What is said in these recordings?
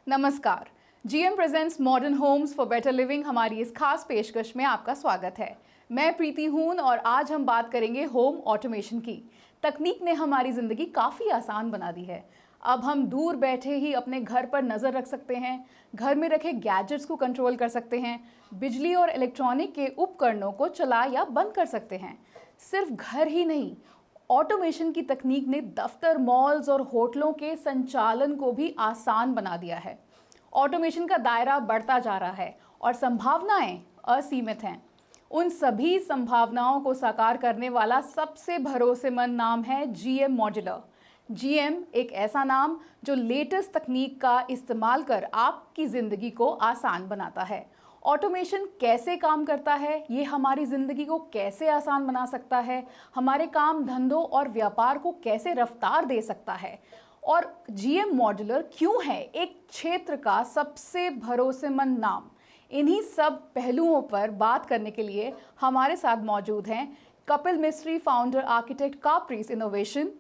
नमस्कार। GM presents modern Holmes for better living हमारी इस खास पेशकश में आपका स्वागत है। मैं प्रीति हून और आज हम बात करेंगे होम ऑटोमेशन की। तकनीक ने हमारी ज़िंदगी काफ़ी आसान बना दी है। अब हम दूर बैठे ही अपने घर पर नज़र रख सकते हैं, घर में रखे गैजेट्स को कंट्रोल कर सकते हैं, बिजली और इलेक्ट्रॉनिक के उपकरणों को चला या बंद कर सकते हैं। सिर्फ घर ही नहीं, ऑटोमेशन की तकनीक ने दफ्तर, मॉल्स और होटलों के संचालन को भी आसान बना दिया है। ऑटोमेशन का दायरा बढ़ता जा रहा है और संभावनाएं असीमित हैं। उन सभी संभावनाओं को साकार करने वाला सबसे भरोसेमंद नाम है जीएम मॉड्यूलर। जीएम एक ऐसा नाम जो लेटेस्ट तकनीक का इस्तेमाल कर आपकी ज़िंदगी को आसान बनाता है। ऑटोमेशन कैसे काम करता है, ये हमारी ज़िंदगी को कैसे आसान बना सकता है, हमारे काम धंधों और व्यापार को कैसे रफ्तार दे सकता है, और जीएम मॉड्यूलर क्यों है एक क्षेत्र का सबसे भरोसेमंद नाम। इन्हीं सब पहलुओं पर बात करने के लिए हमारे साथ मौजूद हैं कपिल मिस्त्री, फाउंडर आर्किटेक्ट काप्रीस इनोवेशन,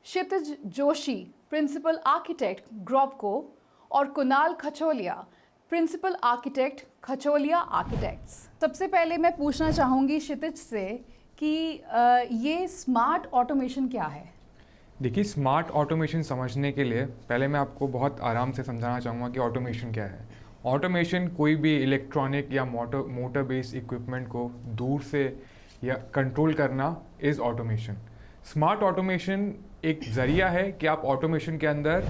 क्षितिज जोशी, प्रिंसिपल आर्किटेक्ट ग्रॉपको, और कुणाल खचोलिया, प्रिंसिपल आर्किटेक्ट खचोलिया आर्किटेक्ट्स। सबसे पहले मैं पूछना चाहूँगी क्षितिज से कि ये स्मार्ट ऑटोमेशन क्या है? देखिए, स्मार्ट ऑटोमेशन समझने के लिए पहले मैं आपको बहुत आराम से समझाना चाहूँगा कि ऑटोमेशन क्या है। ऑटोमेशन कोई भी इलेक्ट्रॉनिक या मोटर बेस्ड इक्विपमेंट को दूर से या कंट्रोल करना इज़ ऑटोमेशन। स्मार्ट ऑटोमेशन एक ज़रिया है कि आप ऑटोमेशन के अंदर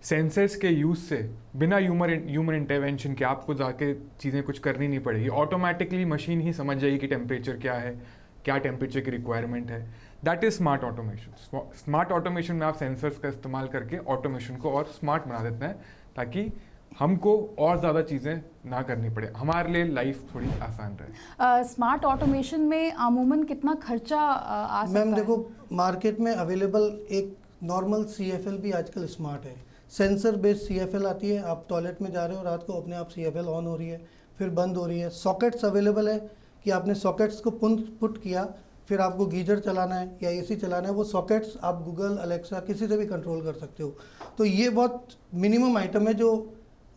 सेंसर्स के यूज़ से बिना ह्यूमन इंटरवेंशन के आपको जाके चीज़ें कुछ करनी नहीं पड़ेगी। ऑटोमेटिकली मशीन ही समझ जाएगी कि टेम्परेचर क्या है, क्या टेम्परेचर की रिक्वायरमेंट है। That is smart automation. Smart automation में आप सेंसर्स का इस्तेमाल करके ऑटोमेशन को और स्मार्ट बना देते हैं ताकि हमको और ज़्यादा चीज़ें ना करनी पड़े, हमारे लिए लाइफ थोड़ी आसान रहे। स्मार्ट ऑटोमेशन में अमूमन कितना खर्चा आ सकता है? मैम देखो, मार्केट में अवेलेबल एक नॉर्मल CFL भी आजकल स्मार्ट है। सेंसर बेस्ड CFL आती है, आप टॉयलेट में जा रहे हो रात को, अपने आप CFL ऑन हो रही है, फिर बंद हो रही है। सॉकेट्स अवेलेबल है कि आपने सॉकेट्स को पुट किया, फिर आपको गीजर चलाना है या AC चलाना है, वो सॉकेट्स आप गूगल, अलेक्सा किसी से भी कंट्रोल कर सकते हो। तो ये बहुत मिनिमम आइटम है जो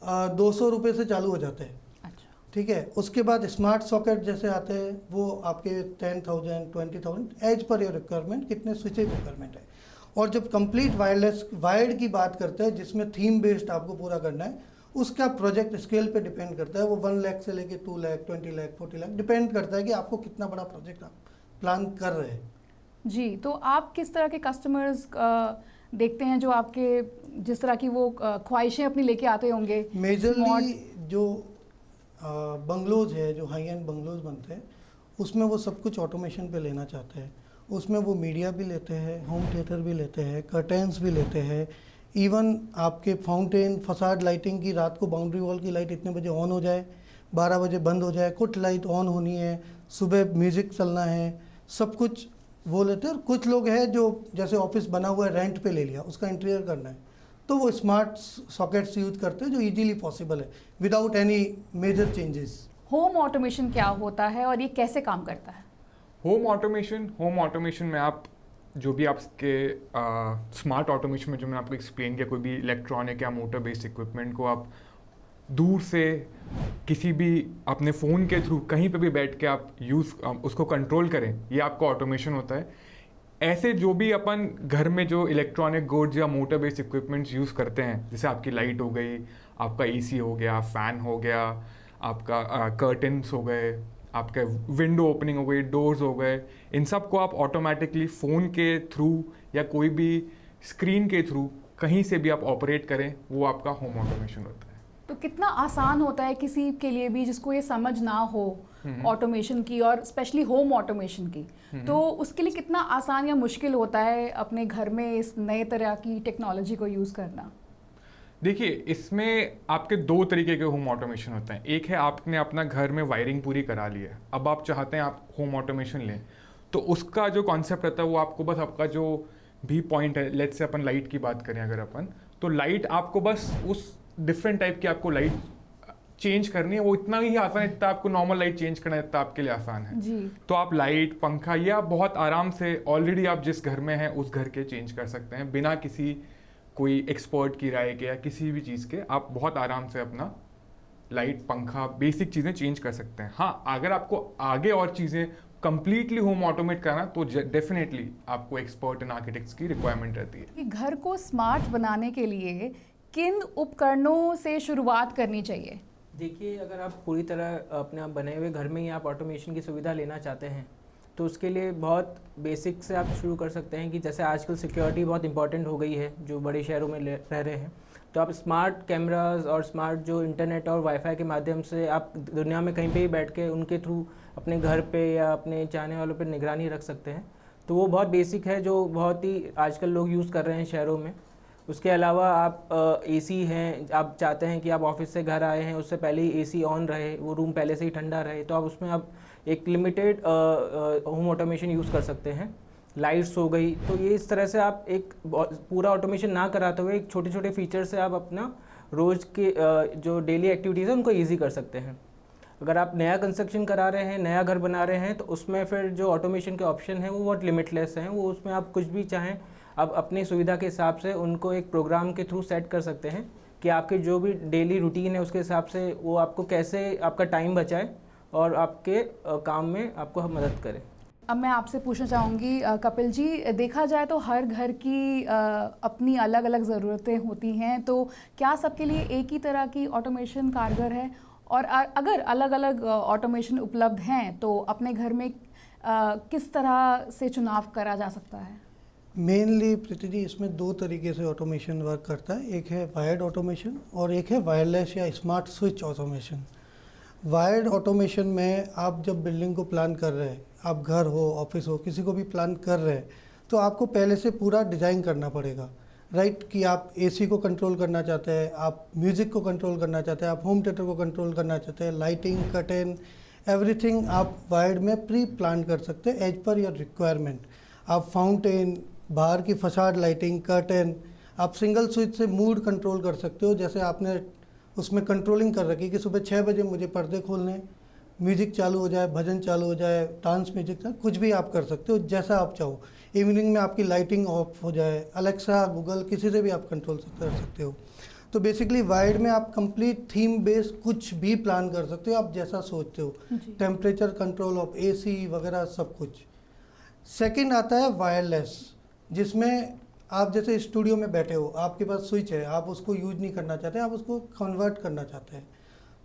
200 रुपये से चालू हो जाते हैं। अच्छा, ठीक है। उसके बाद स्मार्ट सॉकेट जैसे आते हैं वो आपके 10,000 20,000 एज पर योर रिक्वायरमेंट, कितने स्विचेज रिक्वायरमेंट है। और जब कंप्लीट वायर्ड की बात करते हैं जिसमें थीम बेस्ड आपको पूरा करना है, उसका प्रोजेक्ट स्केल पे डिपेंड करता है। वो 1 लाख से लेके 2 लाख 20 लाख 40 लाख डिपेंड करता है कि आपको कितना बड़ा प्रोजेक्ट आप प्लान कर रहे हैं। जी, तो आप किस तरह के कस्टमर्स देखते हैं जो आपके जिस तरह की वो ख्वाहिशें अपनी लेके आते होंगे? मेजरली जो बंगलोज है, जो हाई एंड बंगलोज बनते हैं, उसमें वो सब कुछ ऑटोमेशन पे लेना चाहते हैं। उसमें वो मीडिया भी लेते हैं, होम थिएटर भी लेते हैं, कर्टेंस भी लेते हैं, इवन आपके फाउंटेन, फसाड लाइटिंग की, रात को बाउंड्री वॉल की लाइट इतने बजे ऑन हो जाए, 12 बजे बंद हो जाए, कुछ लाइट ऑन होनी है, सुबह म्यूज़िक चलना है, सब कुछ वो लेते हैं। और कुछ लोग हैं जो जैसे ऑफिस बना हुआ है, रेंट पे ले लिया, उसका इंटीरियर करना है, तो वो स्मार्ट सॉकेट्स यूज करते हैं जो इजीली पॉसिबल है without any major changes. Home automation क्या होता है और ये कैसे काम करता है? होम ऑटोमेशन में आप जो भी आपके स्मार्ट ऑटोमेशन में जो मैंने आपको एक्सप्लेन किया, कोई भी इलेक्ट्रॉनिक या मोटर बेस्ड इक्विपमेंट को आप दूर से किसी भी अपने फ़ोन के थ्रू कहीं पे भी बैठ के आप उसको कंट्रोल करें, ये आपका ऑटोमेशन होता है। ऐसे जो भी अपन घर में जो इलेक्ट्रॉनिक गुड्स या मोटर बेस्ड इक्विपमेंट्स यूज़ करते हैं, जैसे आपकी लाइट हो गई, आपका AC हो गया, फ़ैन हो गया, आपका कर्टन्स हो गए, आपके विंडो ओपनिंग हो गई, डोर्स हो गए, इन सब को आप ऑटोमेटिकली फ़ोन के थ्रू या कोई भी स्क्रीन के थ्रू कहीं से भी आप ऑपरेट करें, वो आपका होम ऑटोमेशन होता है। तो कितना आसान होता है किसी के लिए भी जिसको ये समझ ना हो ऑटोमेशन की और स्पेशली होम ऑटोमेशन की, तो उसके लिए कितना आसान या मुश्किल होता है अपने घर में इस नए तरह की टेक्नोलॉजी को यूज़ करना? देखिए, इसमें आपके 2 तरीके के होम ऑटोमेशन होते हैं। एक है आपने अपना घर में वायरिंग पूरी करा ली है, अब आप चाहते हैं आप होम ऑटोमेशन लें, तो उसका जो कॉन्सेप्ट रहता है वो आपको बस आपका जो भी पॉइंट है, लेट्स से अपन लाइट की बात करें अगर अपन, तो लाइट आपको बस उस डिफरेंट टाइप की आपको लाइट चेंज करनी है, वो इतना ही आसान है जितना आपको नॉर्मल लाइट चेंज करना है, इतना आपके लिए आसान है जी। तो आप लाइट, पंखा, ये आप बहुत आराम से ऑलरेडी आप जिस घर में हैं उस घर के चेंज कर सकते हैं बिना किसी कोई एक्सपर्ट की राय के या किसी भी चीज़ के आप बहुत आराम से अपना लाइट, पंखा, बेसिक चीज़ें चेंज कर सकते हैं। हाँ, अगर आपको आगे और चीज़ें कंप्लीटली होम ऑटोमेट करना तो डेफिनेटली आपको एक्सपर्ट इन आर्किटेक्ट्स की रिक्वायरमेंट रहती है। कि घर को स्मार्ट बनाने के लिए किन उपकरणों से शुरुआत करनी चाहिए? देखिए, अगर आप पूरी तरह अपने आप बने हुए घर में ही आप ऑटोमेशन की सुविधा लेना चाहते हैं तो उसके लिए बहुत बेसिक से आप शुरू कर सकते हैं कि जैसे आजकल सिक्योरिटी बहुत इंपॉर्टेंट हो गई है जो बड़े शहरों में रह रहे हैं, तो आप स्मार्ट कैमरास और स्मार्ट जो इंटरनेट और वाईफाई के माध्यम से आप दुनिया में कहीं पे भी बैठ के उनके थ्रू अपने घर पे या अपने चाहने वालों पे निगरानी रख सकते हैं। तो वो बहुत बेसिक है जो बहुत ही आजकल लोग यूज़ कर रहे हैं शहरों में। उसके अलावा आप एसी हैं, आप चाहते हैं कि आप ऑफिस से घर आए हैं उससे पहले ही एसी ऑन रहे, वो रूम पहले से ही ठंडा रहे, तो आप उसमें आप एक लिमिटेड होम ऑटोमेशन यूज़ कर सकते हैं। लाइट्स हो गई, तो ये इस तरह से आप एक पूरा ऑटोमेशन ना कराते हुए एक छोटे छोटे फीचर से आप अपना रोज़ के जो डेली एक्टिविटीज़ है उनको ईजी कर सकते हैं। अगर आप नया कंस्ट्रक्शन करा रहे हैं, नया घर बना रहे हैं, तो उसमें फिर जो ऑटोमेशन के ऑप्शन हैं वो बहुत लिमिटलेस हैं। वो उसमें आप कुछ भी चाहें आप अपनी सुविधा के हिसाब से उनको एक प्रोग्राम के थ्रू सेट कर सकते हैं कि आपके जो भी डेली रूटीन है उसके हिसाब से वो आपको कैसे आपका टाइम बचाए और आपके काम में आपको मदद करे। अब मैं आपसे पूछना चाहूँगी कपिल जी, देखा जाए तो हर घर की अपनी अलग अलग ज़रूरतें होती हैं, तो क्या सबके लिए एक ही तरह की ऑटोमेशन कारगर है? और अगर अलग अलग ऑटोमेशन उपलब्ध हैं तो अपने घर में किस तरह से चुनाव करा जा सकता है? मेनली प्रीति जी इसमें दो तरीके से ऑटोमेशन वर्क करता है, एक है वायर्ड ऑटोमेशन और एक है वायरलेस या smart switch automation. Wired automation में आप जब बिल्डिंग को प्लान कर रहे हैं, आप घर हो, ऑफिस हो, किसी को भी प्लान कर रहे हैं, तो आपको पहले से पूरा डिज़ाइन करना पड़ेगा, राइट? कि आप एसी को कंट्रोल करना चाहते हैं, आप म्यूज़िक को कंट्रोल करना चाहते हैं, आप होम थिएटर को कंट्रोल करना चाहते हैं, लाइटिंग, कर्टेन, एवरीथिंग आप वायर्ड में प्री प्लान कर सकते हैं एज पर योर रिक्वायरमेंट। आप फाउंटेन, बाहर की फसाड लाइटिंग, कर्टेन, आप सिंगल स्विच से मूड कंट्रोल कर सकते हो। जैसे आपने उसमें कंट्रोलिंग कर रखी कि सुबह 6 बजे मुझे पर्दे खोलने, म्यूज़िक चालू हो जाए, भजन चालू हो जाए, डांस म्यूजिक, कुछ भी आप कर सकते हो जैसा आप चाहो। इवनिंग में आपकी लाइटिंग ऑफ हो जाए, अलेक्सा, गूगल, किसी से भी आप कंट्रोल कर सकते हो। तो बेसिकली वायर्ड में आप कंप्लीट थीम बेस्ड कुछ भी प्लान कर सकते हो आप जैसा सोचते हो, टेम्परेचर कंट्रोल ऑफ एसी वगैरह सब कुछ। सेकंड आता है वायरलेस, जिसमें आप जैसे स्टूडियो में बैठे हो, आपके पास स्विच है, आप उसको यूज नहीं करना चाहते, आप उसको कन्वर्ट करना चाहते हैं,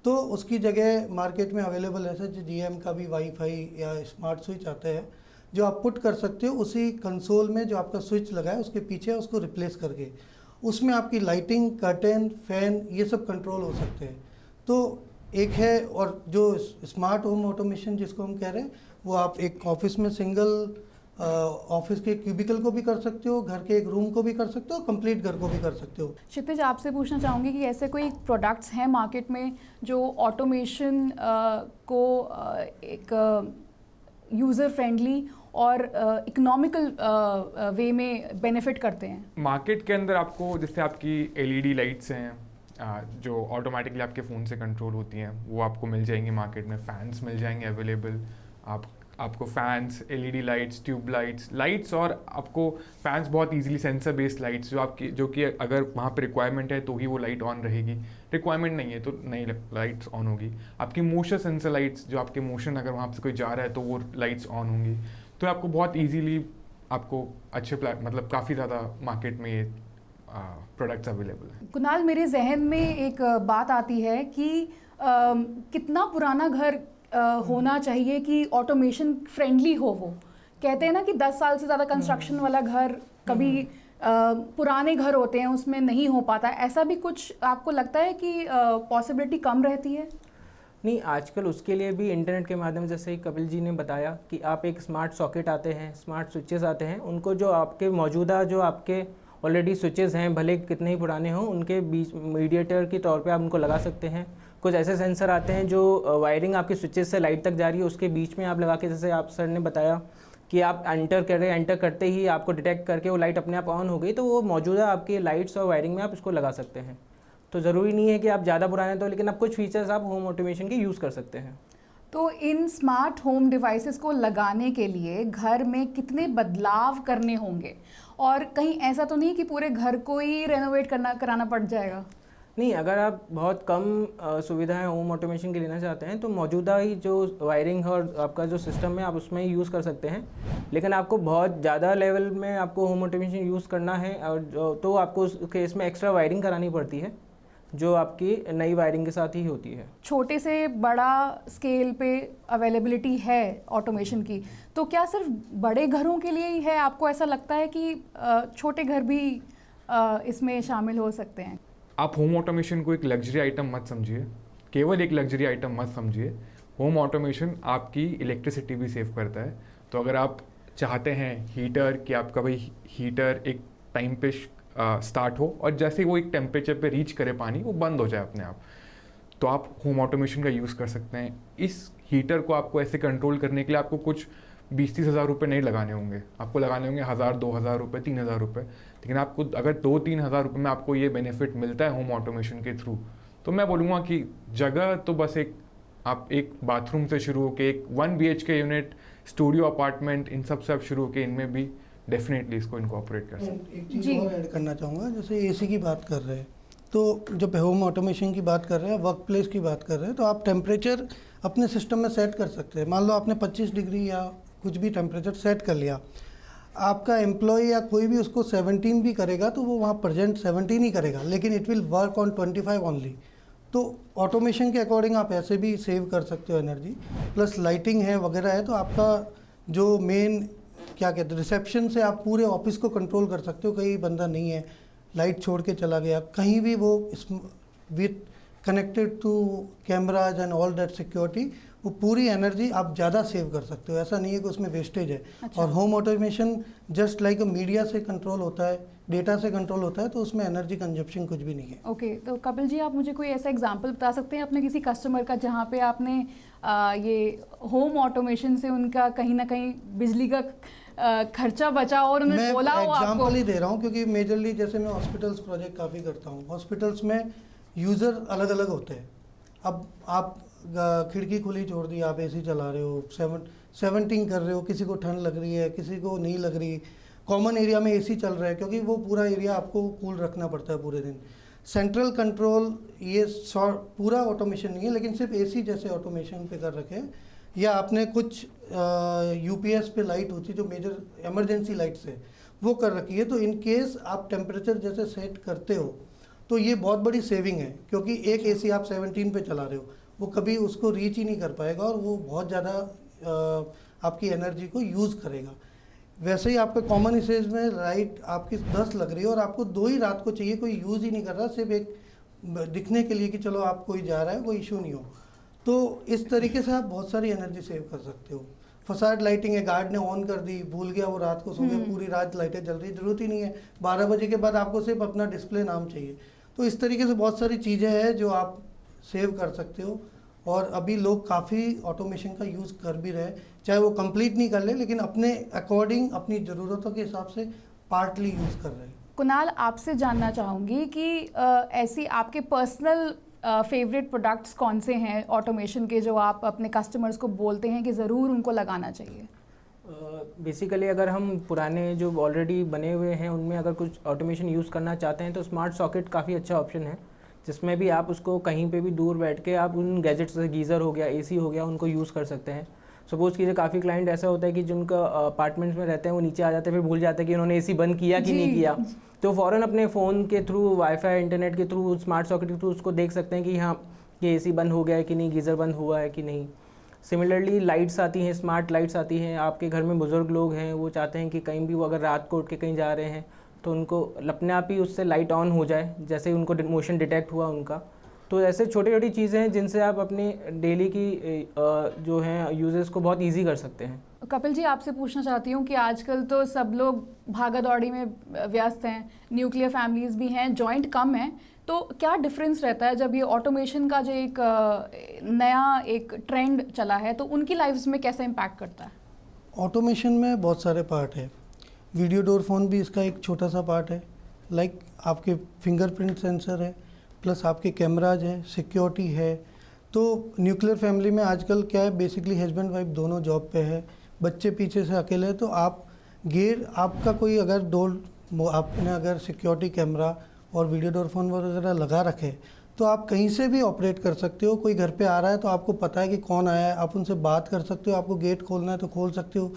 तो उसकी जगह मार्केट में अवेलेबल है जो जीएम का भी वाईफाई या स्मार्ट स्विच आते हैं जो आप पुट कर सकते हो उसी कंसोल में जो आपका स्विच लगा है उसके पीछे, उसको रिप्लेस करके उसमें आपकी लाइटिंग, कर्टेन, फैन ये सब कंट्रोल हो सकते हैं। तो एक है, और जो स्मार्ट होम ऑटोमेशन जिसको हम कह रहे हैं वो आप एक ऑफिस में सिंगल ऑफिस के क्यूबिकल को भी कर सकते हो, घर के एक रूम को भी कर सकते हो, कंप्लीट घर को भी कर सकते हो। क्षितिज, आपसे पूछना चाहूँगी कि ऐसे कोई प्रोडक्ट्स हैं मार्केट में जो ऑटोमेशन को एक यूज़र फ्रेंडली और इकोनॉमिकल वे में बेनिफिट करते हैं? मार्केट के अंदर आपको जैसे आपकी एलईडी लाइट्स हैं जो ऑटोमेटिकली आपके फ़ोन से कंट्रोल होती हैं, वो आपको मिल जाएंगी मार्केट में। फैंस मिल जाएंगे अवेलेबल, आपको fans, LED lights, tube lights और आपको फैंस बहुत इजीली सेंसर बेस्ड लाइट्स जो कि अगर वहाँ पे रिक्वायरमेंट है तो ही वो लाइट ऑन रहेगी, रिक्वायरमेंट नहीं है तो नहीं लाइट्स ऑन होगी। आपकी मोशन सेंसर लाइट्स, जो आपके मोशन अगर वहाँ से कोई जा रहा है तो वो लाइट्स ऑन होंगी। तो आपको बहुत ईजीली आपको अच्छे मतलब काफ़ी ज़्यादा मार्केट में ये प्रोडक्ट्स अवेलेबल है। कुणाल, मेरे जहन में एक बात आती है कि कितना पुराना घर होना चाहिए कि ऑटोमेशन फ्रेंडली हो। वो कहते हैं ना कि 10 साल से ज़्यादा कंस्ट्रक्शन वाला घर कभी पुराने घर होते हैं उसमें नहीं हो पाता, ऐसा भी कुछ आपको लगता है कि पॉसिबिलिटी कम रहती है? नहीं, आजकल उसके लिए भी इंटरनेट के माध्यम से, जैसे ही कपिल जी ने बताया कि आप एक स्मार्ट सॉकेट आते हैं, स्मार्ट स्विचेस आते हैं, उनको जो आपके मौजूदा जो आपके ऑलरेडी स्विचेस हैं भले कितने ही पुराने हों, उनके बीच मीडिएटर के तौर पे आप उनको लगा सकते हैं। कुछ ऐसे सेंसर आते हैं जो वायरिंग आपके स्विचेस से लाइट तक जा रही है उसके बीच में आप लगा के, जैसे आप सर ने बताया कि आप एंटर करते ही आपको डिटेक्ट करके वो लाइट अपने आप ऑन हो गई, तो वो मौजूदा आपके लाइट्स और वायरिंग में आप इसको लगा सकते हैं। तो ज़रूरी नहीं है कि आप ज़्यादा पुराने तो, लेकिन आप कुछ फीचर्स आप होम ऑटोमेशन के यूज़ कर सकते हैं। तो इन स्मार्ट होम डिवाइसेस को लगाने के लिए घर में कितने बदलाव करने होंगे, और कहीं ऐसा तो नहीं कि पूरे घर को ही रेनोवेट कराना पड़ जाएगा? नहीं, अगर आप बहुत कम सुविधाएं होम ऑटोमेशन की लेना चाहते हैं तो मौजूदा ही जो वायरिंग और आपका जो सिस्टम है आप उसमें ही यूज़ कर सकते हैं। लेकिन आपको बहुत ज़्यादा लेवल में आपको होम ऑटोमेशन यूज़ करना है और तो आपको उस केस में एक्स्ट्रा वायरिंग करानी पड़ती है, जो आपकी नई वायरिंग के साथ ही होती है। छोटे से बड़ा स्केल पे अवेलेबिलिटी है ऑटोमेशन की, तो क्या सिर्फ बड़े घरों के लिए ही है? आपको ऐसा लगता है कि छोटे घर भी इसमें शामिल हो सकते हैं? आप होम ऑटोमेशन को एक लग्जरी आइटम मत समझिए, केवल एक लग्जरी आइटम मत समझिए। होम ऑटोमेशन आपकी इलेक्ट्रिसिटी भी सेव करता है। तो अगर आप चाहते हैं हीटर कि आपका भाई हीटर एक टाइम पे स्टार्ट हो और जैसे वो एक टेम्परेचर पे रीच करे पानी वो बंद हो जाए अपने आप, तो आप होम ऑटोमेशन का यूज़ कर सकते हैं। इस हीटर को आपको ऐसे कंट्रोल करने के लिए आपको कुछ 20-30 हज़ार रुपये नहीं लगाने होंगे, आपको लगाने होंगे 1000-2000 रुपये, 3000 रुपये। लेकिन आपको अगर 2-3 हज़ार रुपये में आपको ये बेनिफिट मिलता है होम ऑटोमेशन के थ्रू, तो मैं बोलूँगा कि जगह तो बस आप एक बाथरूम से शुरू होकर एक 1 BHK यूनिट, स्टूडियो अपार्टमेंट, इन सब से आप शुरू होकर इनमें भी डेफिनेटली इसको इनकॉर्पोरेट कर सकते हैं। एक चीज़ और ऐड करना चाहूँगा, जैसे एसी की बात कर रहे हैं, तो जब होम ऑटोमेशन की बात कर रहे हैं, वर्क प्लेस की बात कर रहे हैं, तो आप टेम्परेचर अपने सिस्टम में सेट कर सकते हैं। मान लो आपने 25 डिग्री या कुछ भी टेम्परेचर सेट कर लिया, आपका एम्प्लॉय या कोई भी उसको 17 भी करेगा तो वो वहाँ प्रेजेंट 17 ही करेगा, लेकिन it will work on 25 only. तो ऑटोमेशन के अकॉर्डिंग आप ऐसे भी सेव कर सकते हो एनर्जी, प्लस लाइटिंग है वगैरह है, तो आपका जो मेन क्या कहते हैं रिसेप्शन से आप पूरे ऑफिस को कंट्रोल कर सकते हो। कहीं बंदा नहीं है, लाइट छोड़ के चला गया कहीं भी, वो with connected to cameras and all that security, वो पूरी एनर्जी आप ज़्यादा सेव कर सकते हो। ऐसा नहीं है कि उसमें वेस्टेज है। अच्छा। और home automation just like media से कंट्रोल होता है, डेटा से कंट्रोल होता है, तो उसमें एनर्जी कंजप्शन कुछ भी नहीं है। ओके, तो कपिल जी आप मुझे कोई ऐसा एग्जांपल बता सकते हैं अपने किसी कस्टमर का जहाँ पे आपने ये होम ऑटोमेशन से उनका कहीं ना कहीं बिजली का खर्चा बचा और उन्होंने बोला हो आपको? एग्जाम्पल ही दे रहा हूँ क्योंकि मेजरली जैसे मैं हॉस्पिटल्स प्रोजेक्ट काफ़ी करता हूँ। हॉस्पिटल्स में यूज़र अलग अलग होते हैं। अब आप खिड़की खुली छोड़ दी, आप एसी चला रहे हो, 17 कर रहे हो, किसी को ठंड लग रही है, किसी को नहीं लग रही, कॉमन एरिया में एसी चल रहा है क्योंकि वो पूरा एरिया आपको कूल रखना पड़ता है पूरे दिन। सेंट्रल कंट्रोल ये पूरा ऑटोमेशन नहीं है, लेकिन सिर्फ एसी जैसे ऑटोमेशन पे कर रखे हैं। या आपने कुछ यूपीएस पे लाइट होती है जो मेजर इमरजेंसी लाइट्स है वो कर रखी है, तो इन केस आप टेम्परेचर जैसे सेट करते हो तो ये बहुत बड़ी सेविंग है, क्योंकि एक एसी आप 17 पे चला रहे हो, वो कभी उसको रीच ही नहीं कर पाएगा और वो बहुत ज़्यादा आपकी एनर्जी को यूज़ करेगा। वैसे ही आपके कॉमन यूसेज में लाइट आपकी 10 लग रही है और आपको 2 ही रात को चाहिए, कोई यूज़ ही नहीं कर रहा, सिर्फ एक दिखने के लिए कि चलो आप कोई जा रहा है, कोई इशू नहीं हो। तो इस तरीके से आप बहुत सारी एनर्जी सेव कर सकते हो। फसाड लाइटिंग है, गार्ड ने ऑन कर दी, भूल गया, वो रात को सो गया, पूरी रात लाइटें जल रही, जरूरत ही नहीं है। 12 बजे के बाद आपको सिर्फ अपना डिस्प्ले नाम चाहिए। तो इस तरीके से बहुत सारी चीज़ें हैं जो आप सेव कर सकते हो। और अभी लोग काफ़ी ऑटोमेशन का यूज़ कर भी रहे, चाहे वो कंप्लीट नहीं कर ले, लेकिन अपने अकॉर्डिंग अपनी ज़रूरतों के हिसाब से पार्टली यूज़ कर रहे हैं। कुणाल, आपसे जानना चाहूँगी कि ऐसी आपके पर्सनल फेवरेट प्रोडक्ट्स कौन से हैं ऑटोमेशन के जो आप अपने कस्टमर्स को बोलते हैं कि ज़रूर उनको लगाना चाहिए? बेसिकली अगर हम पुराने जो ऑलरेडी बने हुए हैं उनमें अगर कुछ ऑटोमेशन यूज़ करना चाहते हैं तो स्मार्ट सॉकेट काफ़ी अच्छा ऑप्शन है, जिसमें भी आप उसको कहीं पे भी दूर बैठ के आप उन गैजेट्स से गीज़र हो गया, एसी हो गया, उनको यूज़ कर सकते हैं। सपोज़ कीजिए काफ़ी क्लाइंट ऐसा होता है कि जिनका अपार्टमेंट्स में रहते हैं वो नीचे आ जाते हैं, फिर भूल जाते हैं कि उन्होंने एसी बंद किया कि नहीं किया, तो फ़ौरन अपने फ़ोन के थ्रू, वाईफाई, इंटरनेट के थ्रू, स्मार्ट सॉकेट के थ्रू उसको देख सकते हैं कि हाँ ये एसी बंद हो गया है कि नहीं, गीज़र बंद हुआ है कि नहीं। सिमिलरली लाइट्स आती हैं, स्मार्ट लाइट्स आती हैं। आपके घर में बुज़ुर्ग लोग हैं, वो चाहते हैं कि कहीं भी वो अगर रात को उठ के कहीं जा रहे हैं तो उनको अपने आप ही उससे लाइट ऑन हो जाए जैसे ही उनको मोशन डिटेक्ट हुआ उनका। तो ऐसे छोटी छोटी चीज़ें हैं जिनसे आप अपनी डेली की जो हैं यूजेस को बहुत ईजी कर सकते हैं। कपिल जी, आपसे पूछना चाहती हूँ कि आजकल तो सब लोग भागा दौड़ी में व्यस्त हैं, न्यूक्लियर फैमिलीज़ भी हैं, जॉइंट कम हैं, तो क्या डिफरेंस रहता है जब ये ऑटोमेशन का जो एक नया एक ट्रेंड चला है तो उनकी लाइफ्स में कैसा इम्पैक्ट करता है? ऑटोमेशन में बहुत सारे पार्ट है। वीडियो डोर फोन भी इसका एक छोटा सा पार्ट है। लाइक आपके फिंगरप्रिंट सेंसर है, प्लस आपके कैमराज है, सिक्योरिटी है, तो न्यूक्लियर फैमिली में आजकल क्या है, बेसिकली हस्बैंड वाइफ दोनों जॉब पे है, बच्चे पीछे से अकेले हैं, तो आप गेट आपका कोई अगर डोर, आपने अगर सिक्योरिटी कैमरा और वीडियो डोर फोन वगैरह लगा रखे तो आप कहीं से भी ऑपरेट कर सकते हो। कोई घर पे आ रहा है तो आपको पता है कि कौन आया है, आप उनसे बात कर सकते हो, आपको गेट खोलना है तो खोल सकते हो।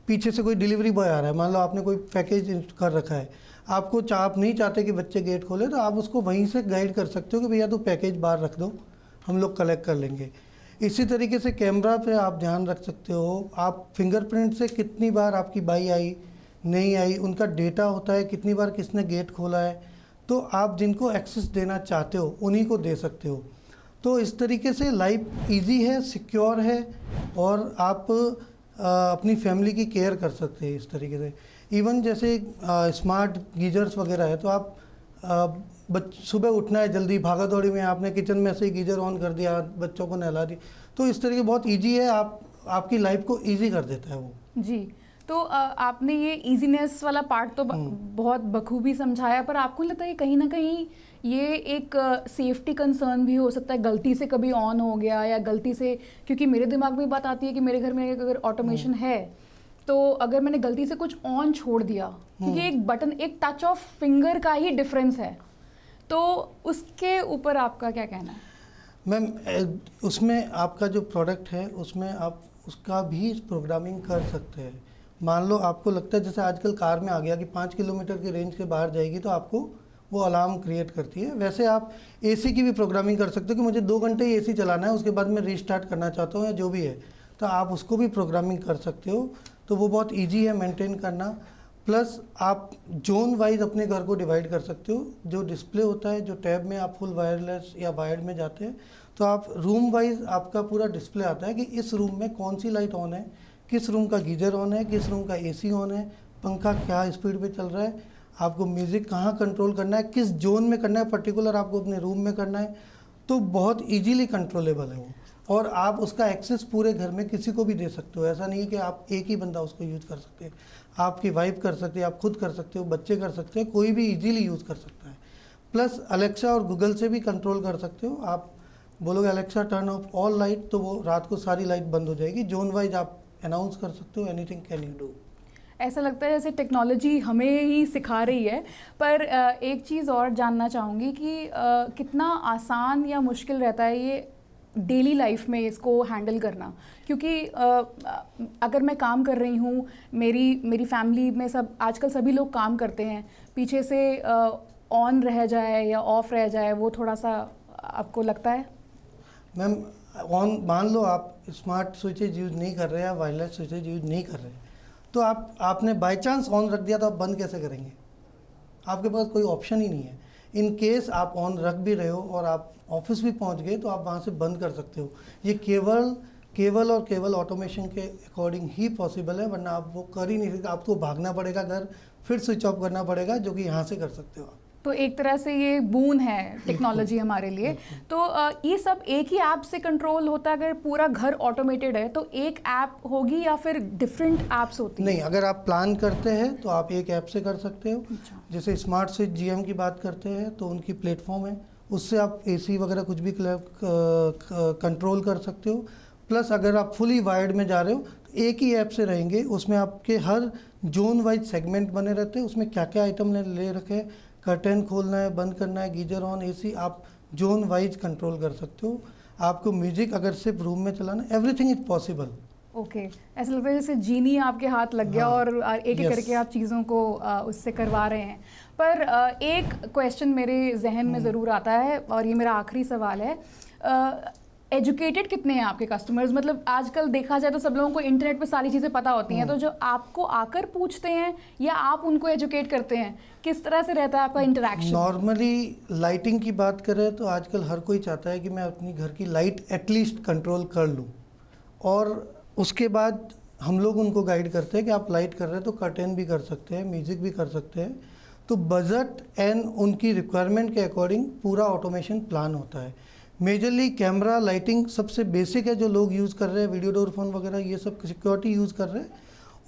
पीछे से कोई डिलीवरी बॉय आ रहा है, मान लो आपने कोई पैकेज कर रखा है, आपको आप नहीं चाहते कि बच्चे गेट खोले, तो आप उसको वहीं से गाइड कर सकते हो कि भैया तो पैकेज बाहर रख दो, हम लोग कलेक्ट कर लेंगे। इसी तरीके से कैमरा पे आप ध्यान रख सकते हो, आप फिंगरप्रिंट से कितनी बार आपकी बाई आई नहीं आई, उनका डेटा होता है, कितनी बार किसने गेट खोला है, तो आप जिनको एक्सेस देना चाहते हो उन्हीं को दे सकते हो। तो इस तरीके से लाइफ इजी है, सिक्योर है, और आप अपनी फैमिली की केयर कर सकते हैं इस तरीके से। इवन जैसे स्मार्ट गीजर्स वगैरह है, तो आप सुबह उठना है जल्दी, भागा दौड़ी में आपने किचन में से ही गीजर ऑन कर दिया, बच्चों को नहला दी, तो इस तरीके बहुत इजी है, आपकी लाइफ को इजी कर देता है वो। जी, तो आपने ये इजीनेस वाला पार्ट तो बहुत बखूबी समझाया, पर आपको लगता है कि कहीं ना कहीं ये एक सेफ्टी कंसर्न भी हो सकता है, गलती से कभी ऑन हो गया या गलती से, क्योंकि मेरे दिमाग में बात आती है कि मेरे घर में अगर ऑटोमेशन है तो अगर मैंने गलती से कुछ ऑन छोड़ दिया, क्योंकि एक बटन, एक टच ऑफ फिंगर का ही डिफरेंस है, तो उसके ऊपर आपका क्या कहना है? मैम, उसमें आपका जो प्रोडक्ट है उसमें आप उसका भी प्रोग्रामिंग कर सकते हैं। मान लो आपको लगता है, जैसे आजकल कार में आ गया कि 5 किलोमीटर की रेंज के बाहर जाएगी तो आपको वो अलार्म क्रिएट करती है, वैसे आप एसी की भी प्रोग्रामिंग कर सकते हो कि मुझे 2 घंटे ही एसी चलाना है, उसके बाद मैं रीस्टार्ट करना चाहता हूँ या जो भी है, तो आप उसको भी प्रोग्रामिंग कर सकते हो। तो वो बहुत ईजी है मेंटेन करना। प्लस आप जोन वाइज अपने घर को डिवाइड कर सकते हो। जो डिस्प्ले होता है, जो टैब में आप फुल वायरलेस या वायर्ड में जाते हैं, तो आप रूम वाइज आपका पूरा डिस्प्ले आता है कि इस रूम में कौन सी लाइट ऑन है, किस रूम का गीजर ऑन है, किस रूम का एसी ऑन है, पंखा क्या स्पीड पे चल रहा है, आपको म्यूज़िक कहाँ कंट्रोल करना है, किस जोन में करना है, पर्टिकुलर आपको अपने रूम में करना है, तो बहुत इजीली कंट्रोलेबल है वो। और आप उसका एक्सेस पूरे घर में किसी को भी दे सकते हो। ऐसा नहीं है कि आप एक ही बंदा उसको यूज़ कर सकते हैं, आपकी वाइफ कर सकती है, आप खुद कर सकते हो, बच्चे कर सकते हैं, कोई भी इजीली यूज़ कर सकता है। प्लस अलेक्सा और गूगल से भी कंट्रोल कर सकते हो। आप बोलोगे Alexa turn off all light, तो वो रात को सारी लाइट बंद हो जाएगी। जोन वाइज आप अनाउंस कर सकते हो, एनीथिंग कैन यू डू। ऐसा लगता है जैसे टेक्नोलॉजी हमें ही सिखा रही है। पर एक चीज़ और जानना चाहूँगी कि कितना आसान या मुश्किल रहता है ये डेली लाइफ में इसको हैंडल करना, क्योंकि अगर मैं काम कर रही हूँ, मेरी फैमिली में सब आजकल सभी लोग काम करते हैं, पीछे से ऑन रह जाए या ऑफ रह जाए, वो थोड़ा सा आपको लगता है? मैम, ऑन मान लो आप स्मार्ट स्विचेज यूज़ नहीं कर रहे हैं, वायरलेस स्विचेज यूज़ नहीं कर रहे, तो आपने बाय चांस ऑन रख दिया तो आप बंद कैसे करेंगे? आपके पास कोई ऑप्शन ही नहीं है। इन केस आप ऑन रख भी रहे हो और आप ऑफिस भी पहुंच गए तो आप वहां से बंद कर सकते हो। ये केवल और केवल ऑटोमेशन के अकॉर्डिंग ही पॉसिबल है, वरना आप वो कर ही नहीं सकते। आपको भागना पड़ेगा घर, फिर स्विच ऑफ करना पड़ेगा, जो कि यहाँ से कर सकते हो आप। तो एक तरह से ये बून है टेक्नोलॉजी हमारे लिए। तो ये सब एक ही ऐप से कंट्रोल होता है? अगर पूरा घर ऑटोमेटेड है तो एक ऐप होगी या फिर डिफरेंट ऐप्स होती हैं? नहीं, अगर आप प्लान करते हैं तो आप एक ऐप से कर सकते हो। अच्छा। जैसे स्मार्ट स्विच जीएम की बात करते हैं तो उनकी प्लेटफॉर्म है, उससे आप एसी वगैरह कुछ भी कंट्रोल कर सकते हो। प्लस अगर आप फुली वायर्ड में जा रहे हो तो एक ही ऐप से रहेंगे, उसमें आपके हर जोन वाइज सेगमेंट बने रहते हैं, उसमें क्या क्या आइटम ले रखे हैं, कर्टेन खोलना है, बंद करना है, गीजर ऑन, एसी, आप जोन वाइज कंट्रोल कर सकते हो। आपको म्यूजिक अगर सिर्फ रूम में चलाना, एवरीथिंग इज पॉसिबल। ओके, ऐसा लगता है जैसे जीनी आपके हाथ लग गया। हाँ, और एक एक करके आप चीज़ों को उससे करवा रहे हैं। पर एक क्वेश्चन मेरे जहन में ज़रूर आता है और ये मेरा आखिरी सवाल है, एजुकेटेड कितने हैं आपके कस्टमर्स? मतलब आजकल देखा जाए तो सब लोगों को इंटरनेट पे सारी चीज़ें पता होती हैं, तो जो आपको आकर पूछते हैं या आप उनको एजुकेट करते हैं, किस तरह से रहता है आपका इंटरेक्शन? नॉर्मली लाइटिंग की बात करें तो आजकल हर कोई चाहता है कि मैं अपनी घर की लाइट एटलीस्ट कंट्रोल कर लूँ, और उसके बाद हम लोग उनको गाइड करते हैं कि आप लाइट कर रहे हैं तो कर्टेन भी कर सकते हैं, म्यूज़िक भी कर सकते हैं। तो बजट एंड उनकी रिक्वायरमेंट के अकॉर्डिंग पूरा ऑटोमेशन प्लान होता है। मेजरली कैमरा, लाइटिंग सबसे बेसिक है जो लोग यूज़ कर रहे हैं, वीडियो डोर फोन वगैरह ये सब सिक्योरिटी यूज़ कर रहे हैं,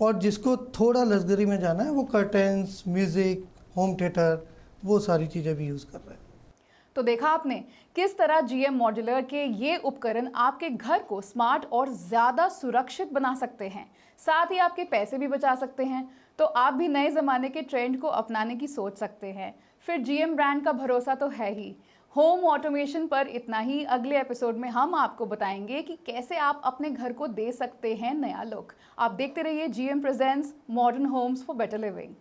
और जिसको थोड़ा लग्जरी में जाना है वो कर्टेंस, म्यूज़िक, होम थिएटर, वो सारी चीज़ें भी यूज़ कर रहे हैं। तो देखा आपने किस तरह GM मॉड्यूलर के ये उपकरण आपके घर को स्मार्ट और ज़्यादा सुरक्षित बना सकते हैं, साथ ही आपके पैसे भी बचा सकते हैं। तो आप भी नए ज़माने के ट्रेंड को अपनाने की सोच सकते हैं, फिर GM ब्रांड का भरोसा तो है ही। होम ऑटोमेशन पर इतना ही। अगले एपिसोड में हम आपको बताएंगे कि कैसे आप अपने घर को दे सकते हैं नया लुक। आप देखते रहिए GM presents modern Holmes for better living.